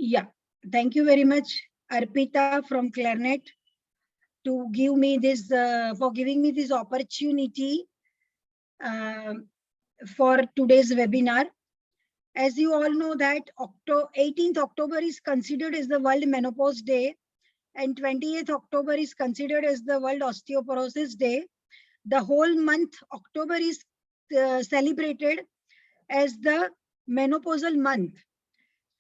Yeah, thank you very much, Arpita from Clarinet, to give me this for giving me this opportunity um for today's webinar. As you all know that 18th October is considered as the World Menopause Day and 28th October is considered as the World Osteoporosis Day. The whole month October is celebrated as the menopausal month.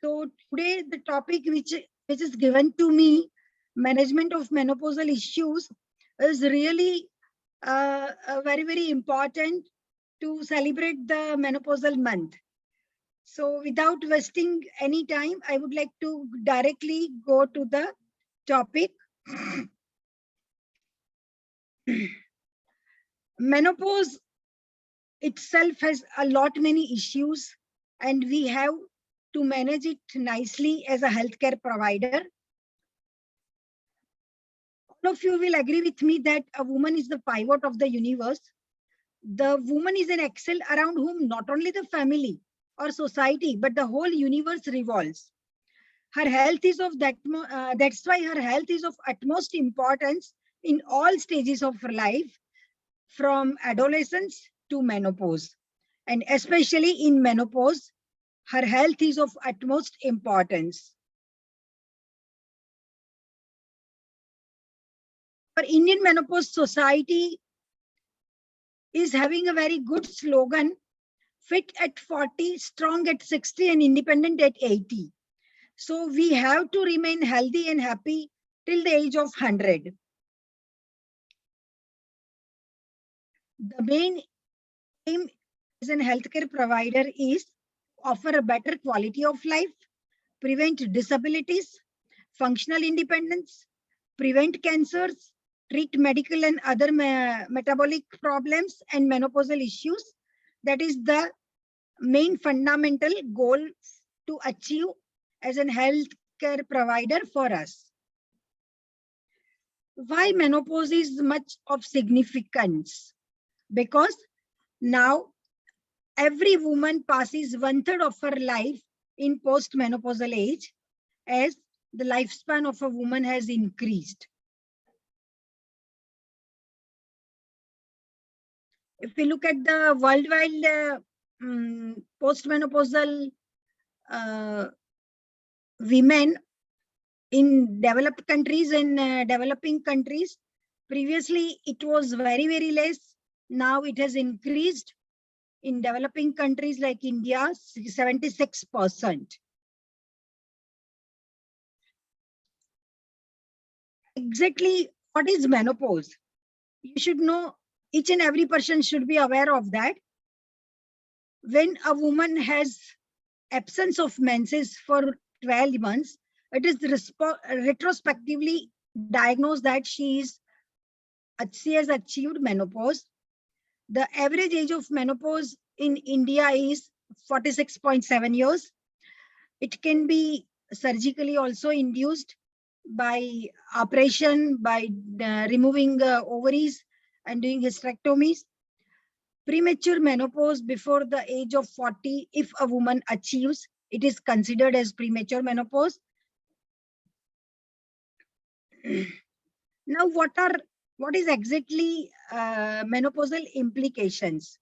So today the topic which is given to me, management of menopausal issues, is really very important to celebrate the menopausal month. So without wasting any time, I would like to directly go to the topic. Menopause itself has a lot many issues and we have to manage it nicely as a healthcare provider. All of you will agree with me that a woman is the pivot of the universe. The woman is an axle around whom not only the family or society, but the whole universe revolves. Her health is of that's why her health is of utmost importance in all stages of her life, from adolescence to menopause. And especially in menopause, her health is of utmost importance. Our Indian Menopause Society is having a very good slogan: fit at 40, strong at 60, and independent at 80. So we have to remain healthy and happy till the age of 100. The main aim as a healthcare provider is to offer a better quality of life, prevent disabilities, functional independence, prevent cancers, treat medical and other metabolic problems and menopausal issues. That is the main fundamental goal to achieve as a healthcare provider for us. Why menopause is much of significance? Because now every woman passes 1/3 of her life in post-menopausal age, as the lifespan of a woman has increased. If we look at the worldwide postmenopausal women in developed countries and developing countries, previously it was very less. Now it has increased. In developing countries like India, 76%. Exactly what is menopause? You should know, each and every person should be aware of that. When a woman has absence of menses for 12 months, it is retrospectively diagnosed that she has achieved menopause. The average age of menopause in India is 46.7 years. It can be surgically also induced by operation, by removing ovaries and doing hysterectomies. Premature menopause before the age of 40, if a woman achieves, it is considered as premature menopause. Now, what is exactly menopausal implications?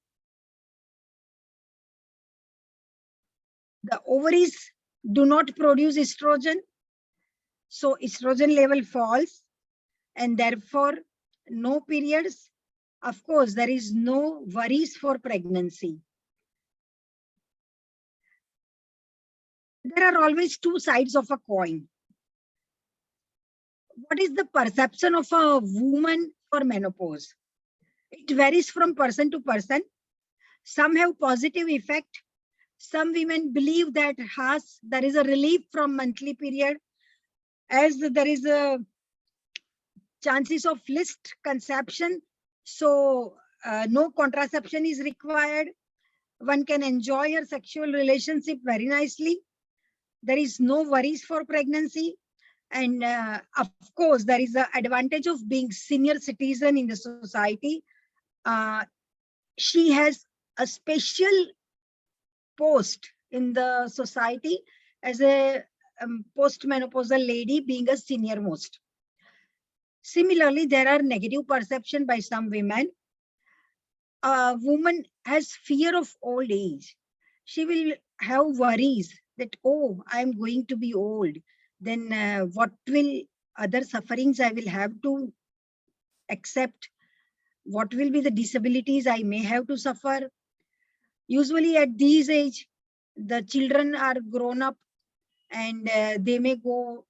The ovaries do not produce estrogen, so estrogen level falls, and therefore no periods. Of course, there is no worries for pregnancy. There are always two sides of a coin. What is the perception of a woman for menopause? It varies from person to person. Some have positive effect. Some women believe that there is a relief from monthly period, as there is a chances of least conception. So no contraception is required. One can enjoy her sexual relationship very nicely. There is no worries for pregnancy. And of course, there is an advantage of being senior citizen in the society. She has a special post in the society as a postmenopausal lady being a senior most. Similarly, there are negative perception by some women. A woman has fear of old age. She will have worries that, oh, I'm going to be old. Then what will other sufferings I will have to accept? What will be the disabilities I may have to suffer? Usually at these age, the children are grown up and they may go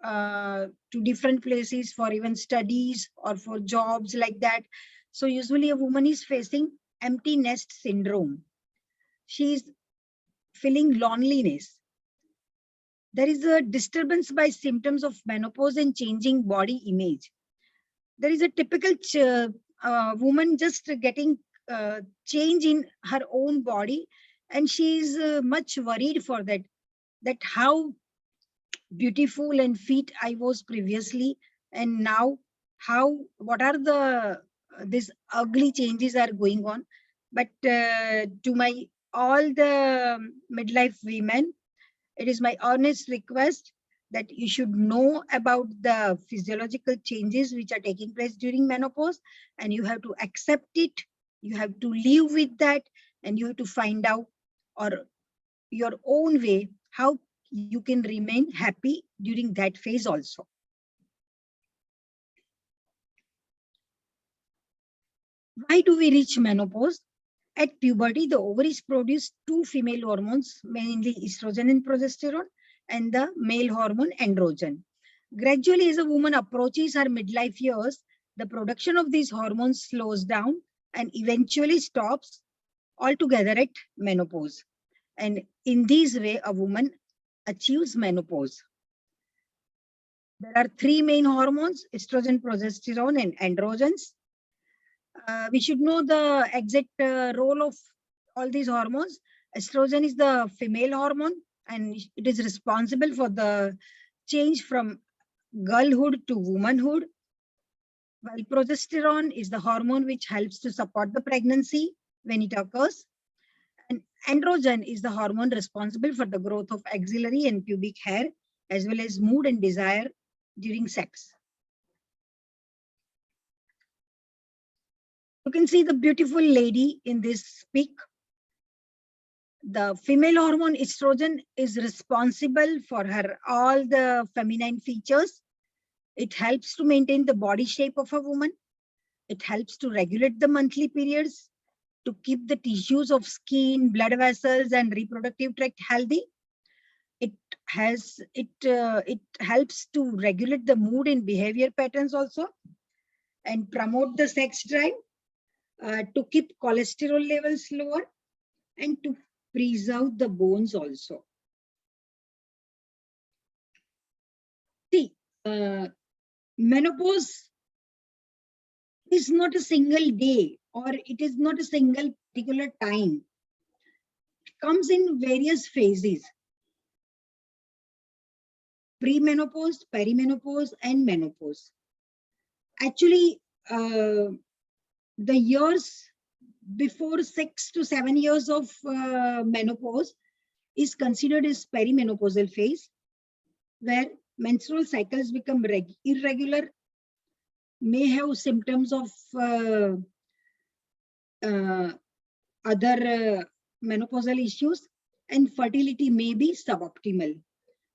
to different places for even studies or for jobs like that. So usually a woman is facing empty nest syndrome. She is feeling loneliness. There is a disturbance by symptoms of menopause and changing body image. There is a typical woman just getting change in her own body, and she is much worried for that. That how beautiful and fit I was previously, and now what are the these ugly changes are going on. But to my all the midlife women, it is my honest request that you should know about the physiological changes which are taking place during menopause, and you have to accept it. You have to live with that, and you have to find out or your own way how you can remain happy during that phase also. Why do we reach menopause? At puberty, the ovaries produce two female hormones, mainly estrogen and progesterone, and the male hormone androgen. Gradually, as a woman approaches her midlife years, the production of these hormones slows down and eventually stops altogether at menopause. And in this way, a woman achieves menopause. There are three main hormones: estrogen, progesterone, and androgens. We should know the exact role of all these hormones. Estrogen is the female hormone, and it is responsible for the change from girlhood to womanhood. While progesterone is the hormone which helps to support the pregnancy when it occurs. And androgen is the hormone responsible for the growth of axillary and pubic hair, as well as mood and desire during sex. You can see the beautiful lady in this pic. The female hormone estrogen is responsible for her all the feminine features. It helps to maintain the body shape of a woman. It helps to regulate the monthly periods, to keep the tissues of skin, blood vessels, and reproductive tract healthy. It helps to regulate the mood and behavior patterns also, and promote the sex drive, to keep cholesterol levels lower, and to preserve the bones also. See, menopause is not a single day, or it is not a single particular time. It comes in various phases: premenopause, perimenopause, and menopause. Actually, the years before 6 to 7 years of menopause is considered as perimenopausal phase, where menstrual cycles become irregular, may have symptoms of other menopausal issues, and fertility may be suboptimal.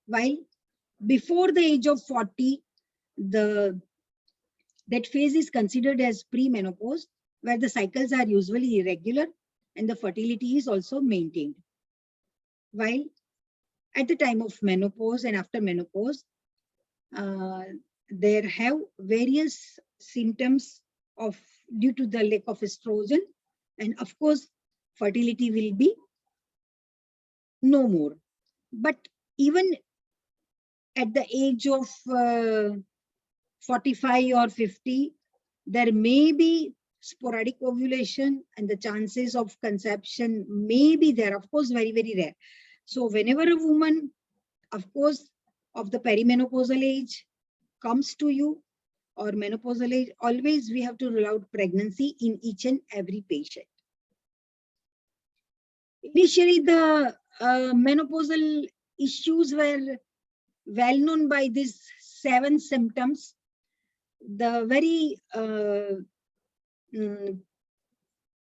While before the age of 40, that phase is considered as premenopause, where the cycles are usually irregular and the fertility is also maintained. While at the time of menopause and after menopause, there have various symptoms of due to the lack of estrogen, and of course fertility will be no more. But even at the age of 45 or 50, there may be sporadic ovulation, and the chances of conception may be there, of course very, very rare. So whenever a woman, of course, of the perimenopausal age comes to you, or menopausal age, always we have to rule out pregnancy in each and every patient. Initially, the menopausal issues were well known by these 7 symptoms. The very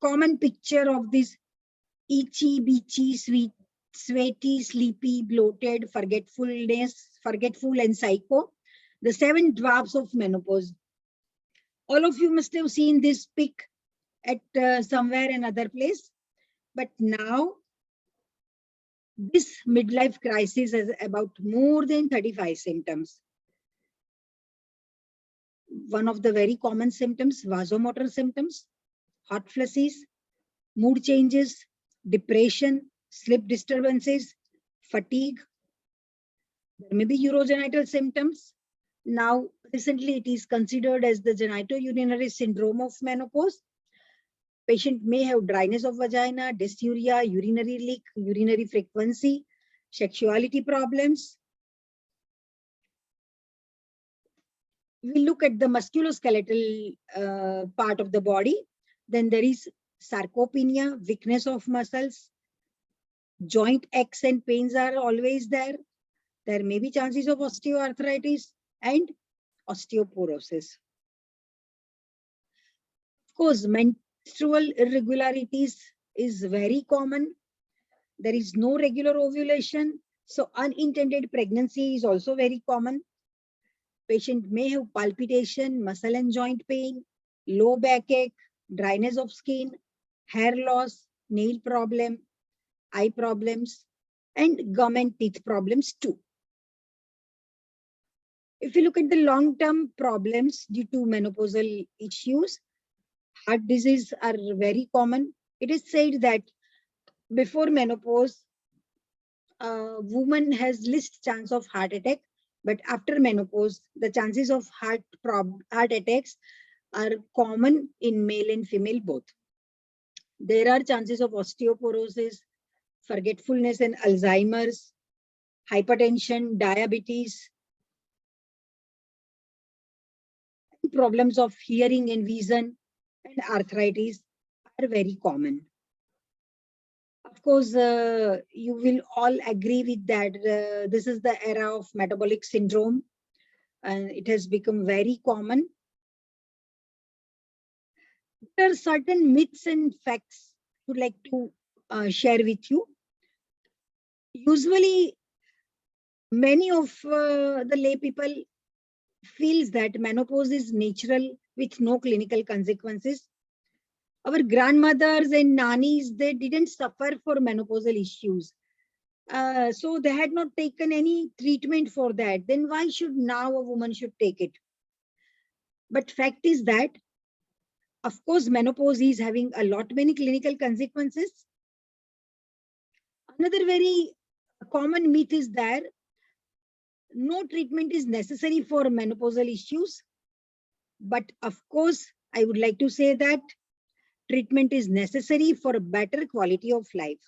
common picture of this itchy, beachy, sweaty, sleepy, bloated, forgetful, and psycho. The 7 dwarfs of menopause. All of you must have seen this pic at somewhere another place. But now, this midlife crisis has about more than 35 symptoms. One of the very common symptoms, vasomotor symptoms, hot flushes, mood changes, depression, sleep disturbances, fatigue. There may be urogenital symptoms. Now, recently it is considered as the genitourinary syndrome of menopause. Patient may have dryness of vagina, dysuria, urinary leak, urinary frequency, sexuality problems. We look at the musculoskeletal part of the body. Then there is sarcopenia, weakness of muscles. Joint aches and pains are always there. There may be chances of osteoarthritis and osteoporosis. Of course, menstrual irregularities is very common. There is no regular ovulation. So unintended pregnancy is also very common. Patient may have palpitation, muscle and joint pain, low backache, dryness of skin, hair loss, nail problem, eye problems, and gum and teeth problems too. If you look at the long-term problems due to menopausal issues, heart disease are very common. It is said that before menopause, a woman has least chance of heart attack, but after menopause, the chances of heart attacks are common in male and female both. There are chances of osteoporosis, forgetfulness and Alzheimer's, hypertension, diabetes, problems of hearing and vision, and arthritis are very common. Of course, you will all agree with that. This is the era of metabolic syndrome, and it has become very common. There are certain myths and facts I would like to share with you. Usually, many of the lay people feels that menopause is natural with no clinical consequences. Our grandmothers and nannies, they didn't suffer for menopausal issues. So they had not taken any treatment for that. Then why should now a woman should take it? But fact is that, of course, menopause is having a lot many clinical consequences. Another very common myth is that no treatment is necessary for menopausal issues. But of course, I would like to say that treatment is necessary for a better quality of life.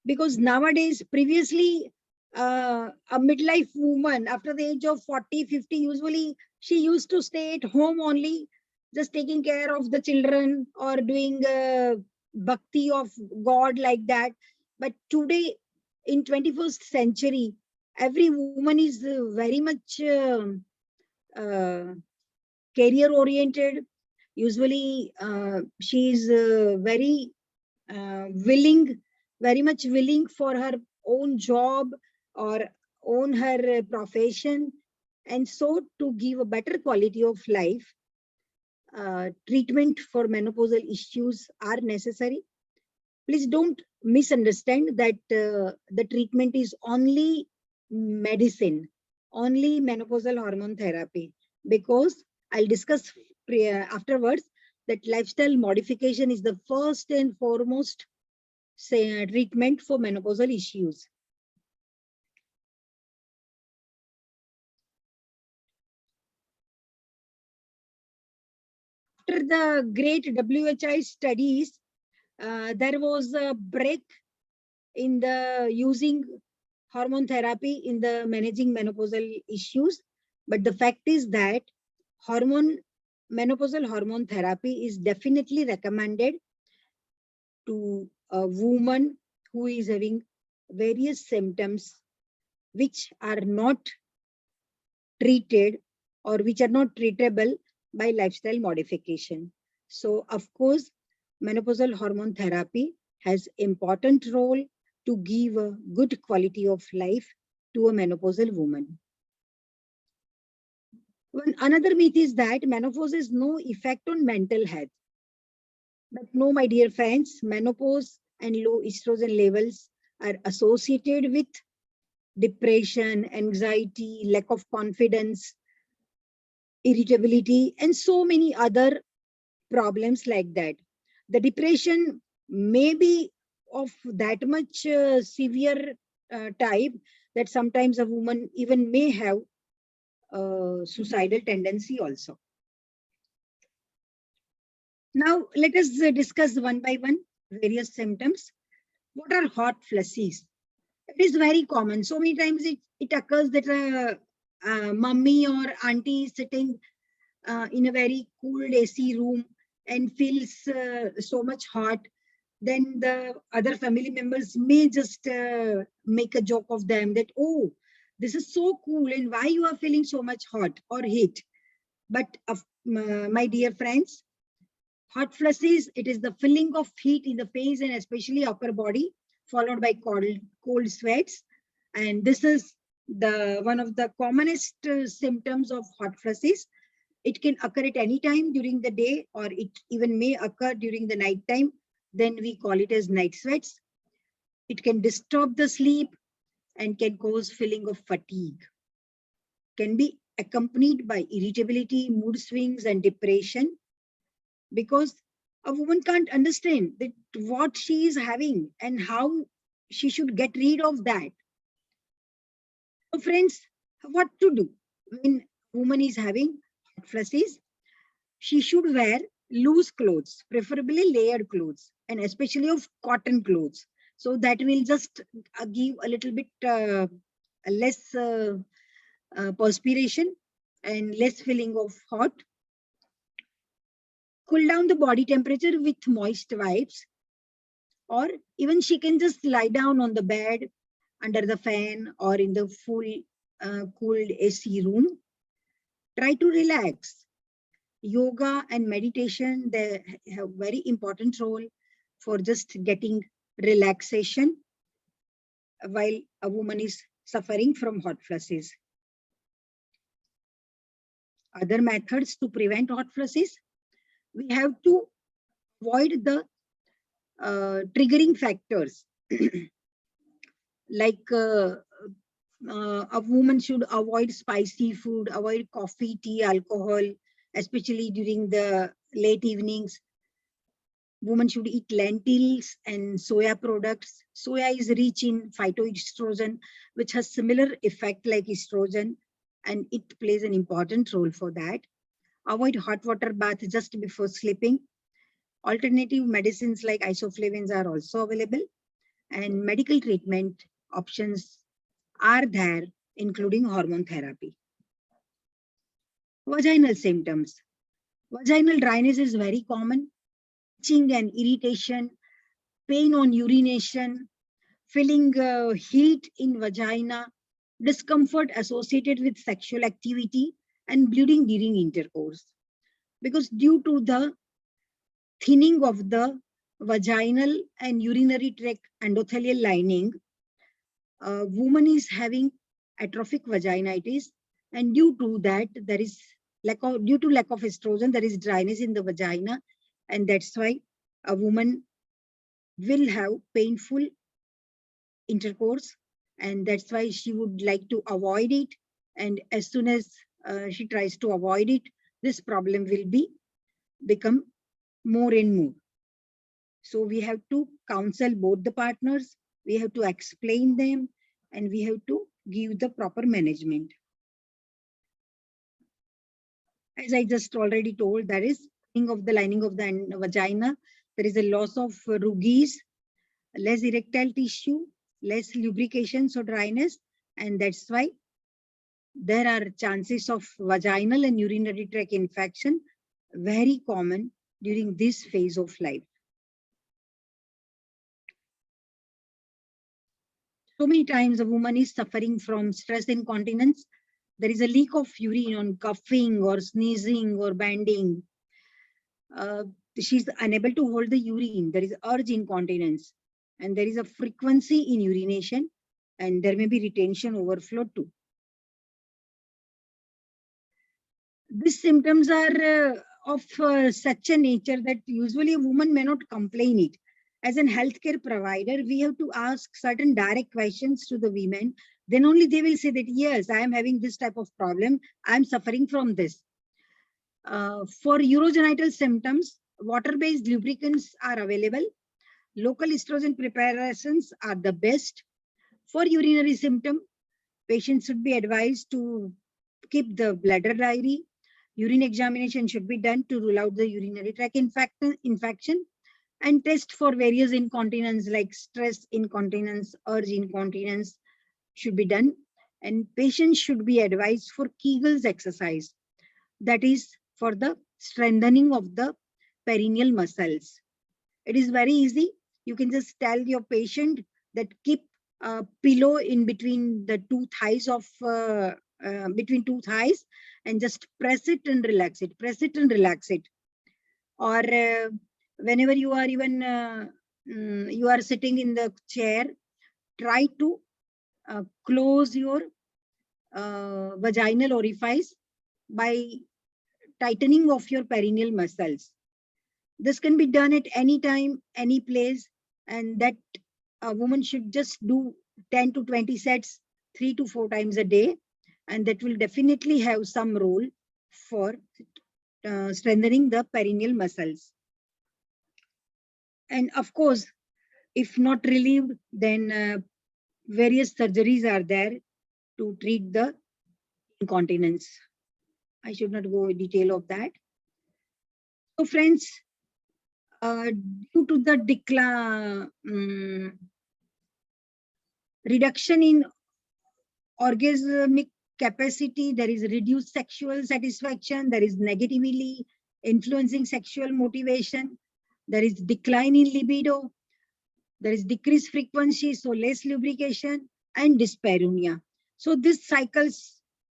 Because nowadays, previously, a midlife woman after the age of 40, 50, usually she used to stay at home only, just taking care of the children or doing bhakti of God like that. But today, in 21st century, every woman is very much career oriented. Usually, she is very very much willing for her own job or own her profession. And so to give a better quality of life, treatment for menopausal issues are necessary. Please don't misunderstand that the treatment is only medicine, only menopausal hormone therapy, because I'll discuss afterwards that lifestyle modification is the first and foremost treatment for menopausal issues. After the great WHI studies, there was a break in the using hormone therapy in the managing menopausal issues. But the fact is that menopausal hormone therapy is definitely recommended to a woman who is having various symptoms which are not treated or which are not treatable by lifestyle modification. So, of course, menopausal hormone therapy has important role to give a good quality of life to a menopausal woman. Another myth is that menopause has no effect on mental health. But no, my dear friends, menopause and low estrogen levels are associated with depression, anxiety, lack of confidence, irritability, and so many other problems like that. The depression may be of that much severe type that sometimes a woman even may have suicidal tendency also. Now, let us discuss one by one various symptoms. What are hot flushes? It is very common. So many times it occurs that a mummy or auntie is sitting in a very cool AC room and feels so much hot. Then the other family members may just make a joke of them that, oh, this is so cool and why you are feeling so much hot or heat. But my dear friends, hot flushes, it is the feeling of heat in the face and especially upper body, followed by cold sweats. And this is the one of the commonest symptoms of hot flushes. It can occur at any time during the day, or it even may occur during the night time. Then we call it as night sweats. It can disturb the sleep and can cause feeling of fatigue. Can be accompanied by irritability, mood swings, and depression, because a woman can't understand that what she is having and how she should get rid of that. So friends, what to do when a woman is having hot flushes? She should wear loose clothes, preferably layered clothes, and especially of cotton clothes. So that will just give a little bit less perspiration and less feeling of hot. Cool down the body temperature with moist wipes, or even she can just lie down on the bed under the fan or in the full cooled AC room. Try to relax. Yoga and meditation, they have very important role for just getting relaxation while a woman is suffering from hot flushes. Other methods to prevent hot flushes, we have to avoid the triggering factors like a woman should avoid spicy food, avoid coffee, tea, alcohol, especially during the late evenings. Women should eat lentils and soya products. Soya is rich in phytoestrogen, which has similar effect like estrogen, and it plays an important role for that. Avoid hot water bath just before sleeping. Alternative medicines like isoflavins are also available, and medical treatment options are there, including hormone therapy. Vaginal symptoms. Vaginal dryness is very common. Itching and irritation, pain on urination, feeling heat in vagina, discomfort associated with sexual activity, and bleeding during intercourse. Because due to the thinning of the vaginal and urinary tract endothelial lining, woman is having atrophic vaginitis, and due to that there is due to lack of estrogen, there is dryness in the vagina, and that's why a woman will have painful intercourse, and that's why she would like to avoid it. And as soon as she tries to avoid it, this problem will become more and more. So we have to counsel both the partners, we have to explain them, and we have to give the proper management. As I just already told, there is thinning of the lining of the vagina, there is a loss of rugies, less erectile tissue, less lubrication, so dryness, and that's why there are chances of vaginal and urinary tract infection very common during this phase of life. So many times a woman is suffering from stress incontinence. there is a leak of urine on coughing or sneezing or bending, she's unable to hold the urine. There is urge incontinence, and there is a frequency in urination, and there may be retention overflow too. These symptoms are of such a nature that usually a woman may not complain it. As a healthcare provider, we have to ask certain direct questions to the women. Then only they will say that, yes, I am having this type of problem. I am suffering from this. For urogenital symptoms, water-based lubricants are available. Local estrogen preparations are the best. For urinary symptom, patients should be advised to keep the bladder diary. Urine examination should be done to rule out the urinary tract infection, and test for various incontinence like stress incontinence, urge incontinence should be done. And patients should be advised for Kegel's exercise, that is for the strengthening of the perineal muscles. It is very easy. You can just tell your patient that keep a pillow in between the two thighs of between two thighs, and just press it and relax it, press it and relax it. Or whenever you are even you are sitting in the chair, try to close your vaginal orifice by tightening of your perineal muscles. This can be done at any time, any place, and that a woman should just do 10 to 20 sets 3 to 4 times a day, and that will definitely have some role for strengthening the perineal muscles. And of course, if not relieved, then various surgeries are there to treat the incontinence. I should not go in detail of that. So friends, due to the reduction in orgasmic capacity, there is reduced sexual satisfaction, there is negatively influencing sexual motivation, there is decline in libido, there is decreased frequency, so less lubrication, and dyspareunia. So this cycles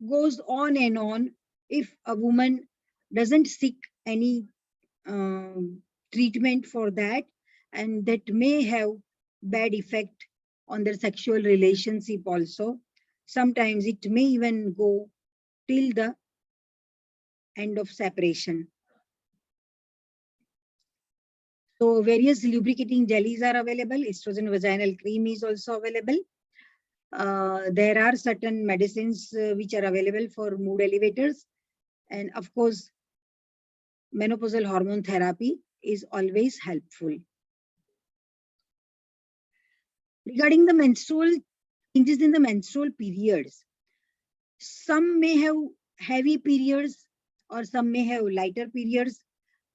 goes on and on if a woman doesn't seek any treatment for that, and that may have bad effect on their sexual relationship also. Sometimes it may even go till the end of separation. So various lubricating jellies are available. Estrogen vaginal cream is also available. There are certain medicines which are available for mood elevators. And of course, menopausal hormone therapy is always helpful. Regarding the menstrual changes in the menstrual periods, some may have heavy periods or some may have lighter periods.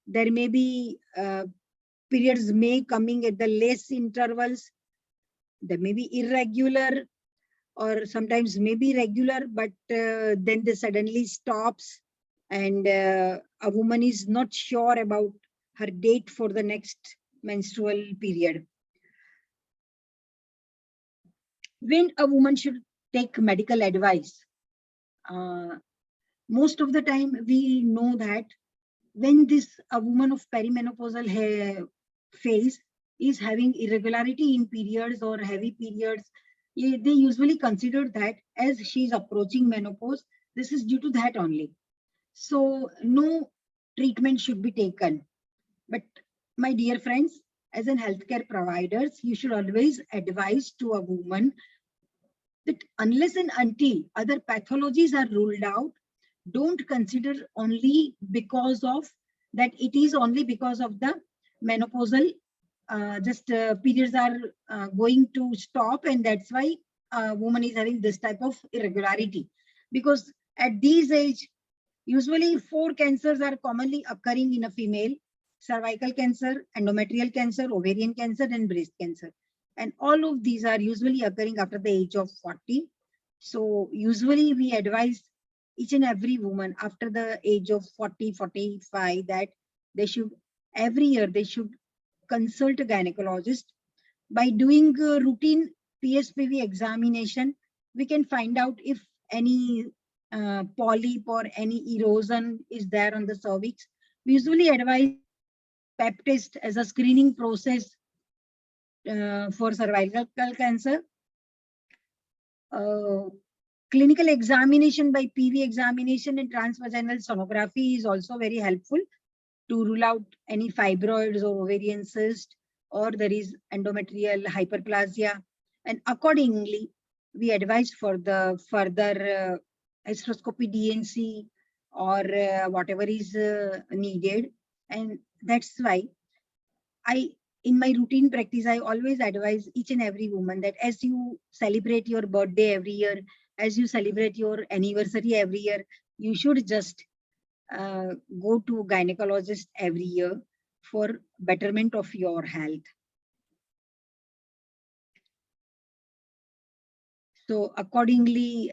There may be periods may coming at the less intervals. There may be irregular, or sometimes may be regular, but then they suddenly stops, and a woman is not sure about her date for the next menstrual period. When a woman should take medical advice, most of the time we know that when a woman of perimenopausal phase is having irregularity in periods or heavy periods, they usually consider that as she is approaching menopause, this is due to that only. So no treatment should be taken. But my dear friends, as an healthcare providers, you should always advise to a woman that unless and until other pathologies are ruled out, don't consider only because of that it is only because of the menopausal periods are going to stop, and that's why a woman is having this type of irregularity. Because at this age, usually 4 cancers are commonly occurring in a female: cervical cancer, endometrial cancer, ovarian cancer, and breast cancer. And all of these are usually occurring after the age of 40. So usually we advise each and every woman after the age of 40, 45 that they should, every year they should consult a gynecologist. By doing a routine PSPV examination, we can find out if any polyp or any erosion is there on the cervix, we usually advise pap test as a screening process for cervical cancer. Clinical examination by PV examination and transvaginal sonography is also very helpful to rule out any fibroids or ovarian cyst, or there is endometrial hyperplasia. And accordingly, we advise for the further hysteroscopy DNC or whatever is needed. And that's why in my routine practice, I always advise each and every woman that as you celebrate your birthday every year, as you celebrate your anniversary every year, you should just go to gynecologist every year for betterment of your health. So accordingly,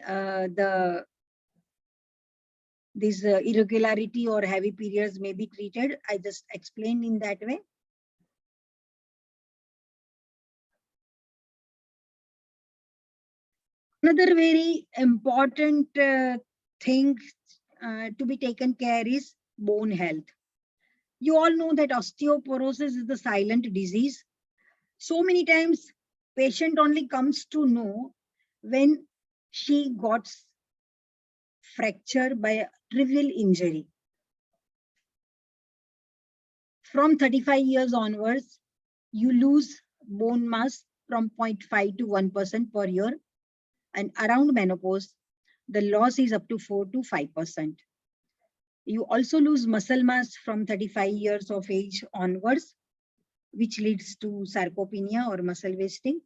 this irregularity or heavy periods may be treated. I just explained in that way. Another very important thing to be taken care is bone health. You all know that osteoporosis is the silent disease. So many times patient only comes to know when she got fracture by a trivial injury. From 35 years onwards, you lose bone mass from 0.5 to 1% per year. And around menopause, the loss is up to 4 to 5%. You also lose muscle mass from 35 years of age onwards, which leads to sarcopenia or muscle wasting.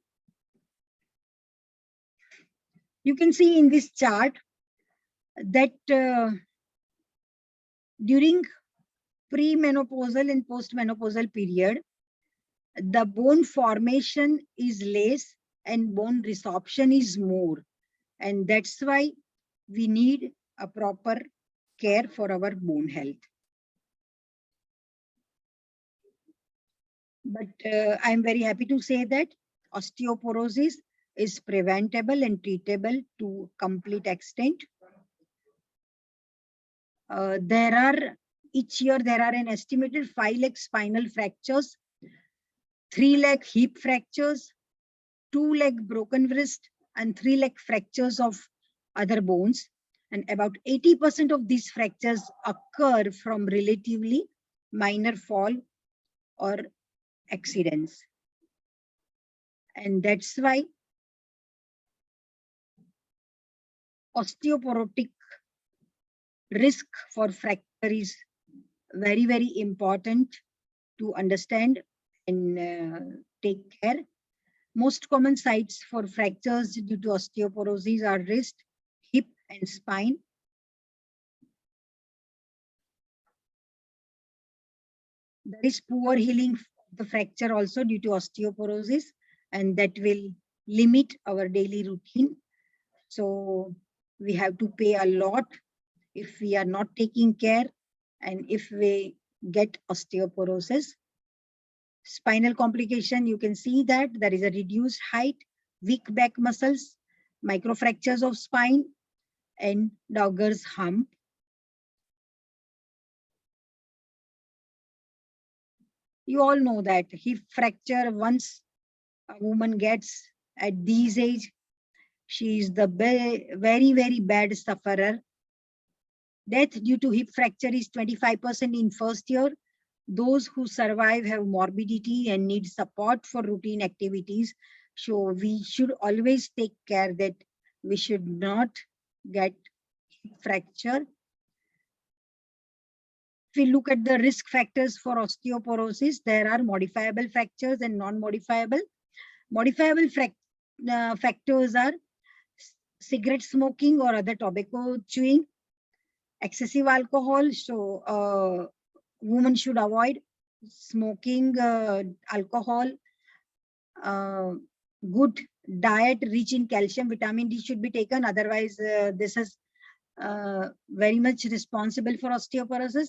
You can see in this chart that during premenopausal and postmenopausal period, the bone formation is less and bone resorption is more. And that's why we need a proper care for our bone health. But I'm very happy to say that osteoporosis is preventable and treatable to complete extent. Each year there are an estimated 5 lakh spinal fractures, 3 lakh hip fractures, 2 lakh broken wrist, and 3 lakh fractures of other bones. And about 80% of these fractures occur from relatively minor fall or accidents. And that's why osteoporotic risk for fracture is very, very important to understand and take care. Most common sites for fractures due to osteoporosis are wrist, hip, and spine. There is poor healing of the fracture also due to osteoporosis, and that will limit our daily routine. So we have to pay a lot if we are not taking care and if we get osteoporosis. Spinal complication, you can see that there is a reduced height, weak back muscles, microfractures of spine, and Dowger's hump. You all know that hip fracture, once a woman gets at this age, she is the very, very bad sufferer. Death due to hip fracture is 25% in first year. Those who survive have morbidity and need support for routine activities. So we should always take care that we should not get hip fracture. If we look at the risk factors for osteoporosis, there are modifiable fractures and non-modifiable. Modifiable factors are cigarette smoking or other tobacco chewing, excessive alcohol. So women should avoid smoking, alcohol. Good diet rich in calcium, vitamin D should be taken. Otherwise, this is very much responsible for osteoporosis.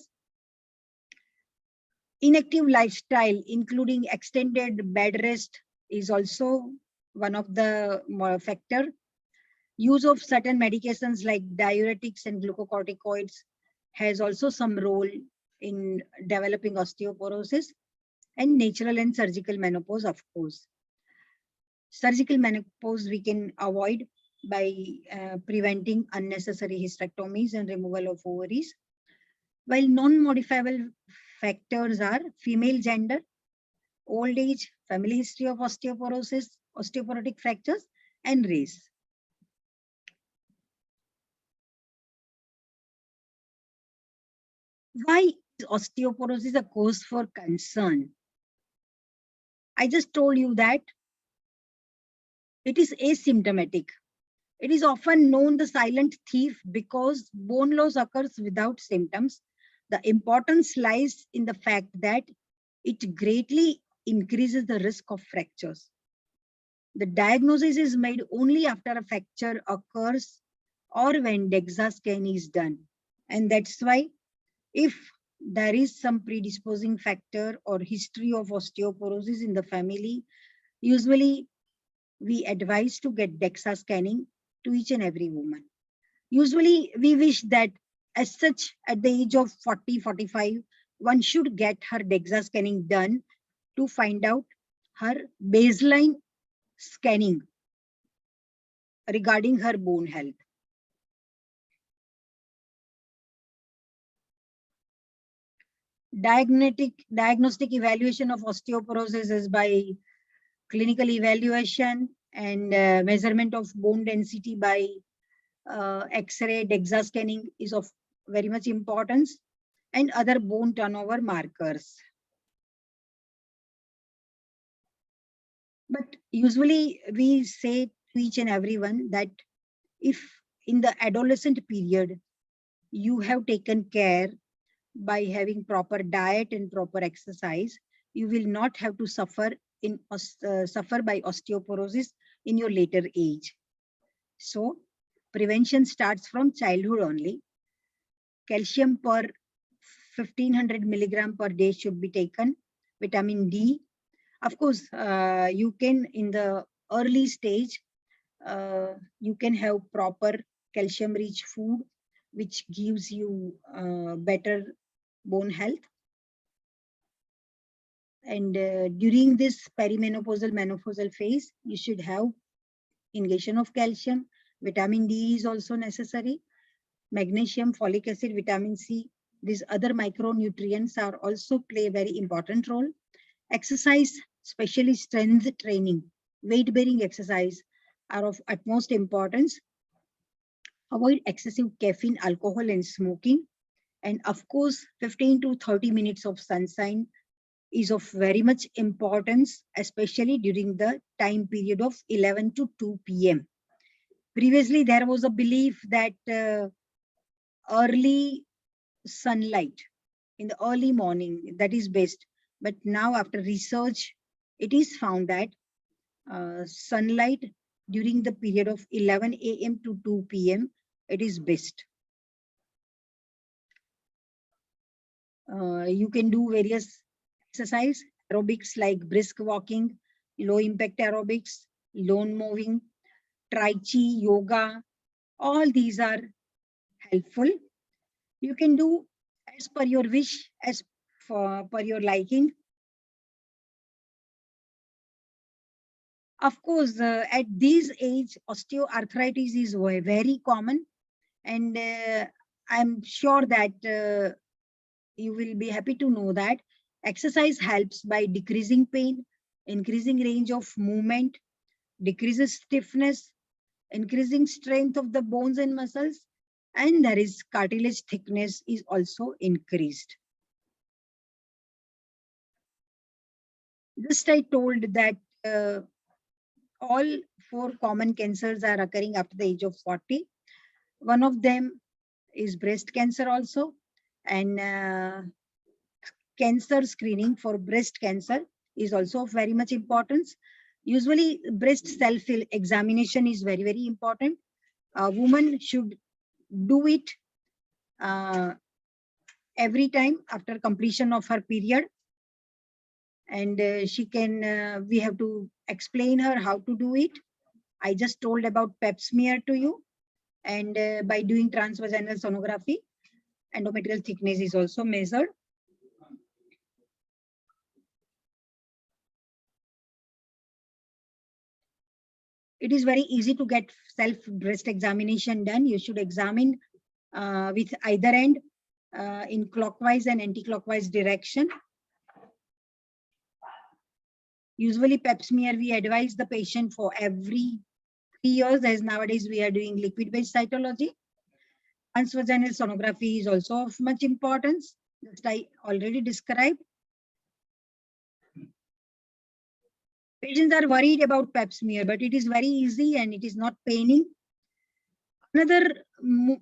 Inactive lifestyle, including extended bed rest, is also one of the factor. Use of certain medications like diuretics and glucocorticoids has also some role in developing osteoporosis, and natural and surgical menopause, of course. Surgical menopause we can avoid by preventing unnecessary hysterectomies and removal of ovaries, while non-modifiable factors are female gender, old age, family history of osteoporosis, osteoporotic fractures, and race. Why is osteoporosis a cause for concern? I just told you that it is asymptomatic. It is often known the silent thief because bone loss occurs without symptoms. The importance lies in the fact that it greatly increases the risk of fractures. The diagnosis is made only after a fracture occurs or when DEXA scan is done. And that's why if there is some predisposing factor or history of osteoporosis in the family, usually we advise to get DEXA scanning to each and every woman. Usually we wish that as such at the age of 40, 45, one should get her DEXA scanning done to find out her baseline scanning regarding her bone health. Diagnostic evaluation of osteoporosis is by clinical evaluation and measurement of bone density by X-ray, DEXA scanning is of very much importance, and other bone turnover markers. But usually we say to each and everyone that if in the adolescent period you have taken care by having proper diet and proper exercise, you will not have to suffer by osteoporosis in your later age. So prevention starts from childhood only. Calcium per 1500 milligram per day should be taken. Vitamin D. Of course, you can in the early stage, you can have proper calcium rich food, which gives you better bone health. And during this perimenopausal menopausal phase, you should have ingestion of calcium. Vitamin D is also necessary. Magnesium, folic acid, vitamin C, these other micronutrients are also play a very important role. Exercise, especially strength training, weight bearing exercise are of utmost importance. Avoid excessive caffeine, alcohol and smoking. And of course, 15 to 30 minutes of sunshine is of very much importance, especially during the time period of 11 to 2 p.m. Previously, there was a belief that early sunlight in the early morning, that is best. But now after research, it is found that sunlight during the period of 11 a.m. to 2 p.m. it is best. You can do various exercise, aerobics like brisk walking, low impact aerobics, lawn mowing, tai chi, yoga. All these are helpful. You can do as per your wish, as per your liking. Of course, at this age, osteoarthritis is very common, and I'm sure that you will be happy to know that exercise helps by decreasing pain, increasing range of movement, decreases stiffness, increasing strength of the bones and muscles, and there is cartilage thickness is also increased. Just I told that all 4 common cancers are occurring after the age of 40. One of them is breast cancer also, and cancer screening for breast cancer is also of very much importance. Usually breast self examination is very, very important. A woman should do it every time after completion of her period. And she can, we have to explain her how to do it. I just told about pap smear to you, and by doing transvaginal sonography, endometrial thickness is also measured. It is very easy to get self breast examination done. You should examine with either end in clockwise and anti-clockwise direction. Usually pap smear, we advise the patient for every 3 years, as nowadays we are doing liquid-based cytology. Transvaginal sonography is also of much importance, that I already described. Patients are worried about pap smear, but it is very easy and it is not paining. Another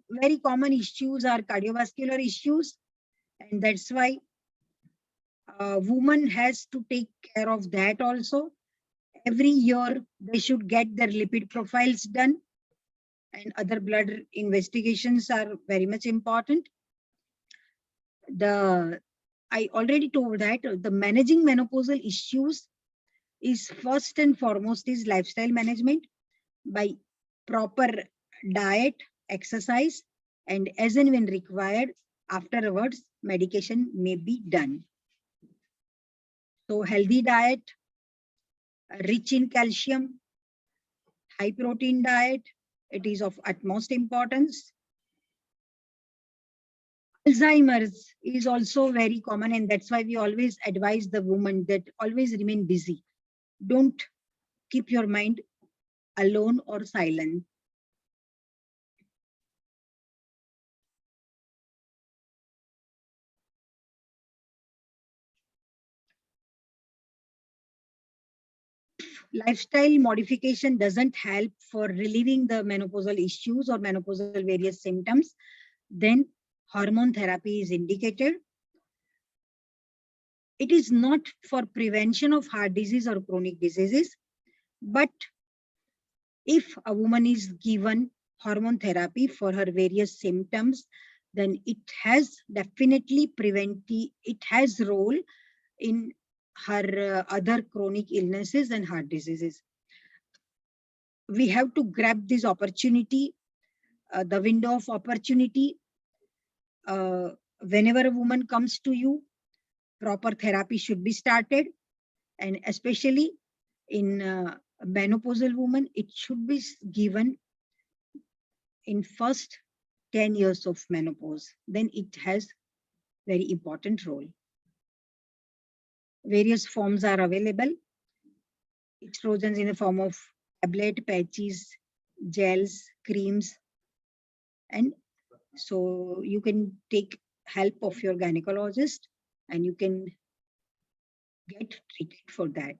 very common issues are cardiovascular issues, and that's why a woman has to take care of that also. Every year, they should get their lipid profiles done, and other blood investigations are very much important. I already told that the managing menopausal issues is first and foremost is lifestyle management by proper diet, exercise, and as and when required, afterwards, medication may be done. So healthy diet, rich in calcium, high protein diet, it is of utmost importance. Alzheimer's is also very common, and that's why we always advise the woman that always remain busy. Don't keep your mind alone or silent. Lifestyle modification doesn't help for relieving the menopausal issues or menopausal various symptoms, then hormone therapy is indicated. It is not for prevention of heart disease or chronic diseases, but if a woman is given hormone therapy for her various symptoms, then it has definitely it has role in her other chronic illnesses and heart diseases. We have to grab this opportunity, the window of opportunity. Whenever a woman comes to you, proper therapy should be started, and especially in a menopausal woman, it should be given in first 10 years of menopause. Then it has very important role. Various forms are available. Estrogens in the form of tablet, patches, gels, creams, and so you can take help of your gynecologist and you can get treated for that.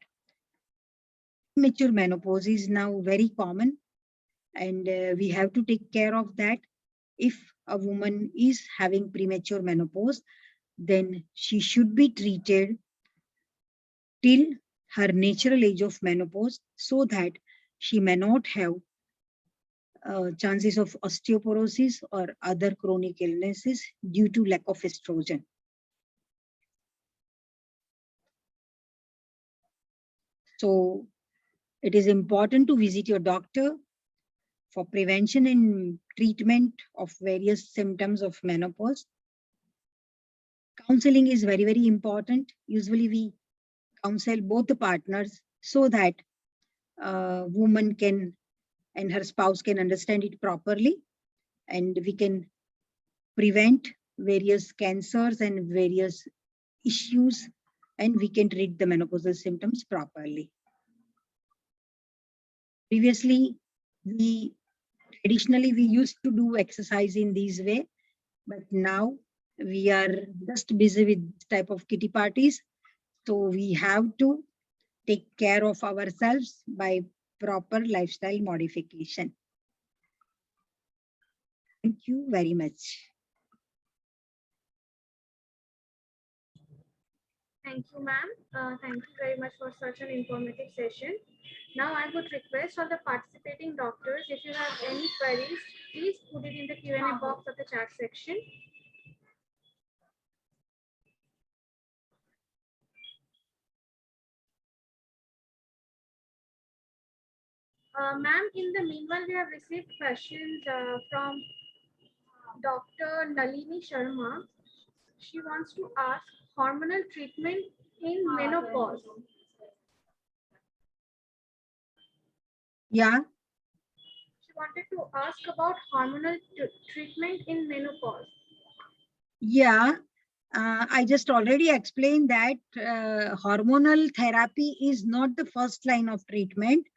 Premature menopause is now very common, and we have to take care of that. If a woman is having premature menopause, then she should be treated till her natural age of menopause so that she may not have chances of osteoporosis or other chronic illnesses due to lack of estrogen. So it is important to visit your doctor for prevention and treatment of various symptoms of menopause. Counseling is very, very important. Usually we counsel both the partners so that woman can and her spouse can understand it properly, and we can prevent various cancers and various issues, and we can treat the menopausal symptoms properly. Previously, traditionally we used to do exercise in this way, but now we are just busy with this type of kitty parties. So we have to take care of ourselves by proper lifestyle modification. Thank you very much. Thank you, ma'am. Thank you very much for such an informative session. Now I would request all the participating doctors, if you have any queries, please put it in the Q&A box of the chat section. Ma'am, in the meanwhile, we have received questions from Dr. Nalini Sharma. She wants to ask hormonal treatment in menopause. Yeah. She wanted to ask about hormonal treatment in menopause. Yeah. I just already explained that hormonal therapy is not the first line of treatment.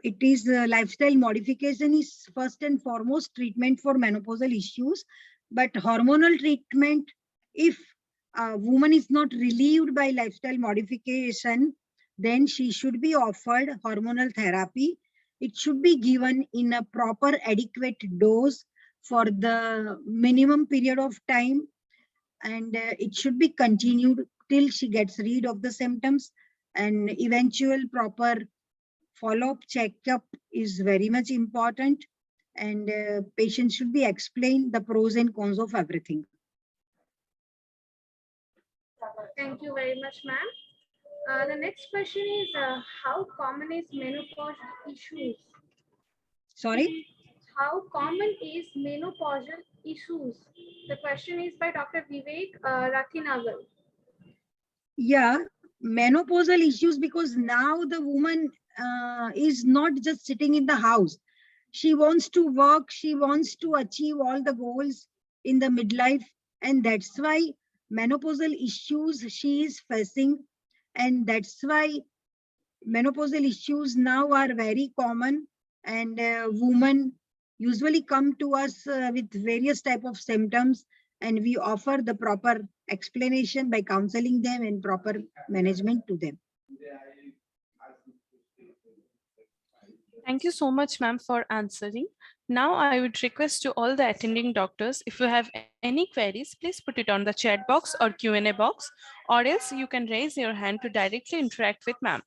It is lifestyle modification is first and foremost treatment for menopausal issues. But hormonal treatment, if a woman is not relieved by lifestyle modification, then she should be offered hormonal therapy. It should be given in a proper adequate dose for the minimum period of time, and it should be continued till she gets rid of the symptoms, and eventual proper follow-up checkup is very much important, and patients should be explained the pros and cons of everything. Thank you very much, ma'am. The next question is how common is menopause issues? Sorry? How common is menopausal issues? The question is by Dr. Vivek Rathinagal. Yeah, menopausal issues, because now the woman is not just sitting in the house. She wants to work, she wants to achieve all the goals in the midlife, and that's why menopausal issues she is facing, and that's why menopausal issues now are very common, and women usually come to us with various type of symptoms, and we offer the proper explanation by counseling them and proper management to them. Thank you so much, ma'am, for answering. Now I would request to all the attending doctors, if you have any queries, please put it on the chat box or Q&A box, or else you can raise your hand to directly interact with ma'am.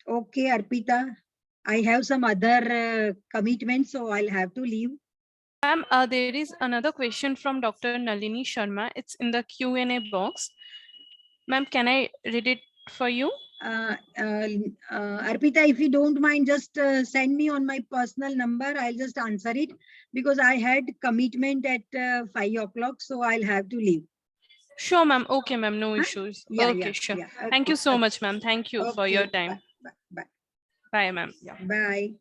Okay, Arpita, I have some other commitments, so I'll have to leave. Ma'am, there is another question from Dr. Nalini Sharma. It's in the Q&A box. Ma'am, can I read it for you? Arpita, if you don't mind, just send me on my personal number. I'll just answer it, because I had commitment at 5 o'clock, so I'll have to leave. Sure, ma'am. Okay, ma'am. No issues. Yeah, Okay, yeah, sure. yeah. Thank you Okay, so okay. much, ma'am. Thank you for your Okay, time. bye, bye, Bye, ma'am. Yeah. bye.